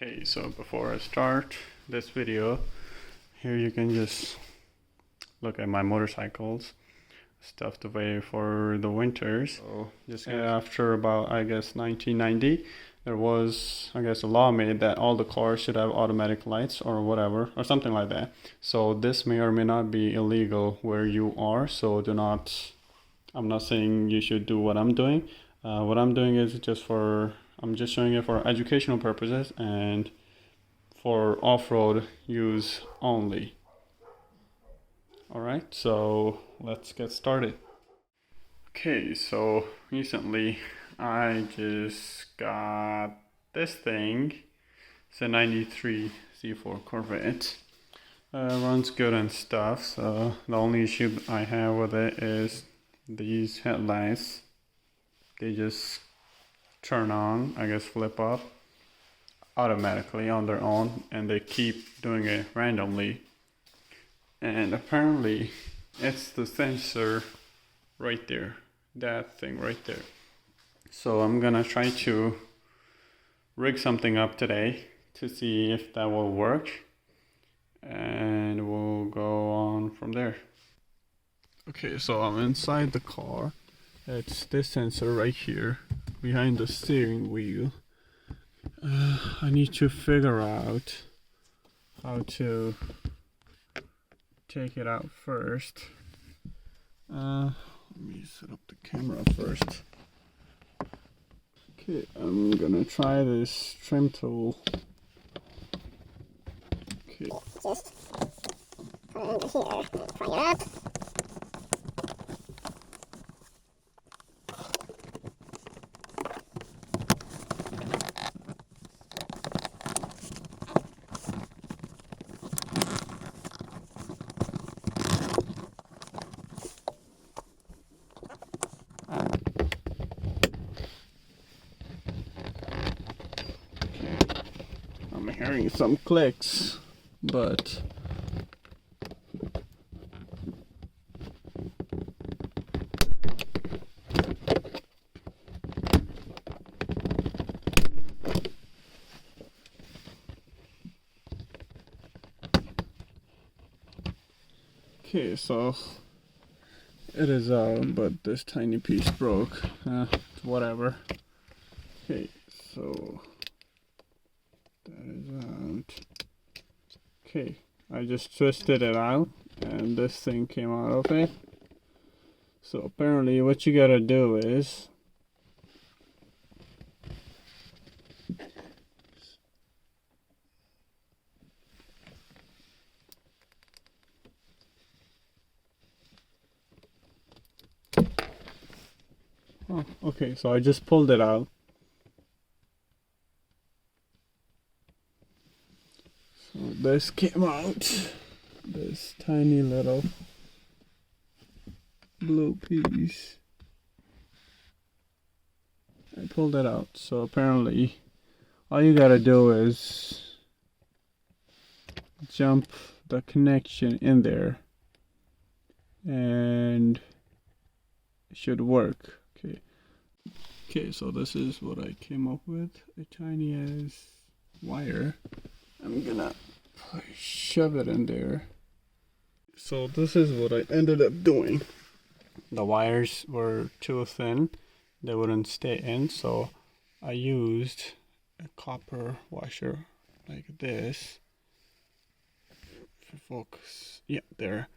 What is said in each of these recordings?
Okay, so before I start this video, here you can just look at my motorcycles stuffed away for the winters. So just after about, I guess, 1990, there was, I guess, a law made that all the cars should have automatic lights or whatever, or something like that. So this may or may not be illegal where you are, so I'm not saying you should do what I'm doing. What I'm doing is I'm just showing it for educational purposes and for off-road use only. Alright, so let's get started. Okay, so recently I just got this thing. It's a 93 C4 Corvette. Runs good and stuff, so the only issue I have with it is these headlights. They just turn on, I guess flip up automatically on their own, and they keep doing it randomly. And apparently it's the sensor right there, that thing right there. So I'm gonna try to rig something up today to see if that will work, and we'll go on from there. Okay, so I'm inside the car. It's this sensor right here behind the steering wheel. I need to figure out how to take it out first. Let me set up the camera first. Okay, I'm gonna try this trim tool. Okay. Just put it under here, pry it up. I'm hearing some clicks, but okay, so it is out, but this tiny piece broke. Whatever. Okay, so that is out. Okay, I just twisted it out and this thing came out of it. So apparently what you gotta do is okay, so I just pulled it out. So this came out, this tiny little blue piece. I pulled it out. So apparently all you gotta do is jump the connection in there and it should work. Okay, so this is what I came up with, a tiny ass wire. I'm gonna shove it in there. So this is what I ended up doing. The wires were too thin, they wouldn't stay in, so I used a copper washer like this. For focus, yeah, there.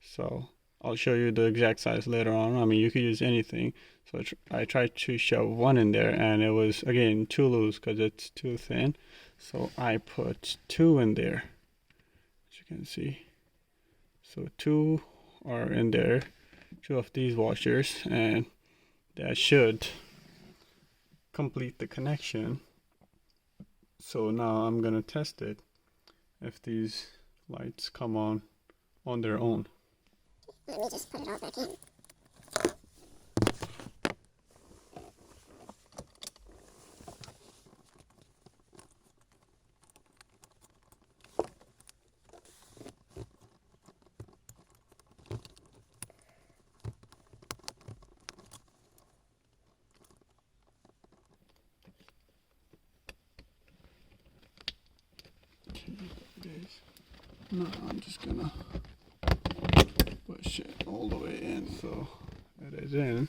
So I'll show you the exact size later on. I mean, you could use anything. So I tried to shove one in there and it was, again, too loose because it's too thin. So I put two in there, as you can see. So two are in there, two of these washers, and that should complete the connection. So now I'm gonna test it if these lights come on their own. Let me just put it all back in. No, I'm just gonna push it all the way in so it is in.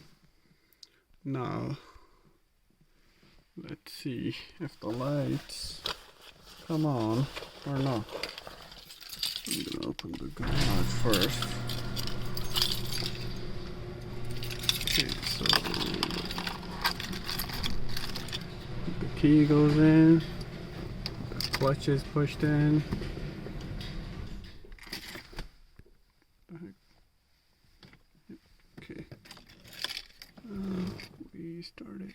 Now, let's see if the lights come on or not. I'm gonna open the garage first. Okay, so the key goes in, the clutch is pushed in. Okay, we started.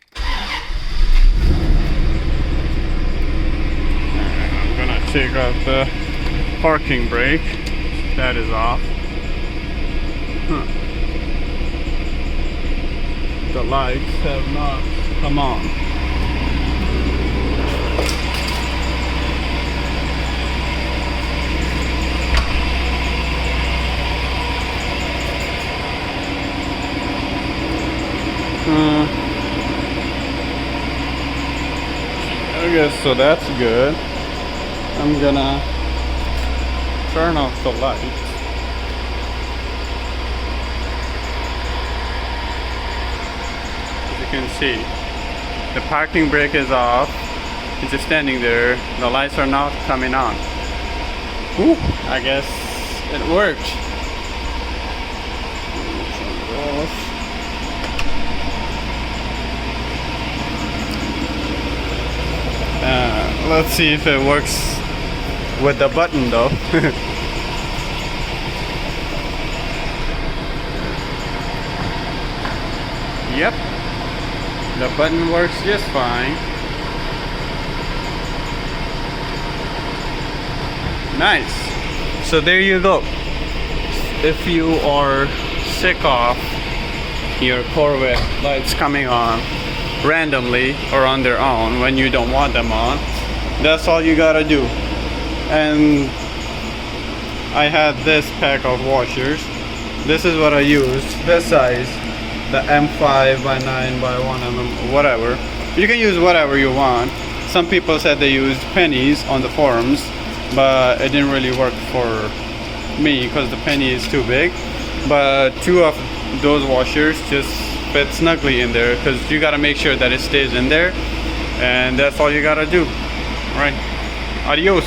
I'm gonna take out the parking brake. That is off. The lights have not come on. I guess so, that's good. I'm gonna turn off the lights. As you can see, the parking brake is off. It's just standing there. The lights are not coming on. Ooh, I guess it worked. Let's see if it works with the button though. Yep, the button works just fine. Nice. So there you go. If you are sick of your Corvette lights coming on randomly or on their own when you don't want them on, that's all you gotta do. And I had this pack of washers. This is what I used, this size, the M5 by 9 by 1 mm, whatever. You can use whatever you want. Some people said they used pennies on the forums, but it didn't really work for me because the penny is too big. But 2 of those washers just fit snugly in there because you gotta make sure that it stays in there, and that's all you gotta do. All right, adios.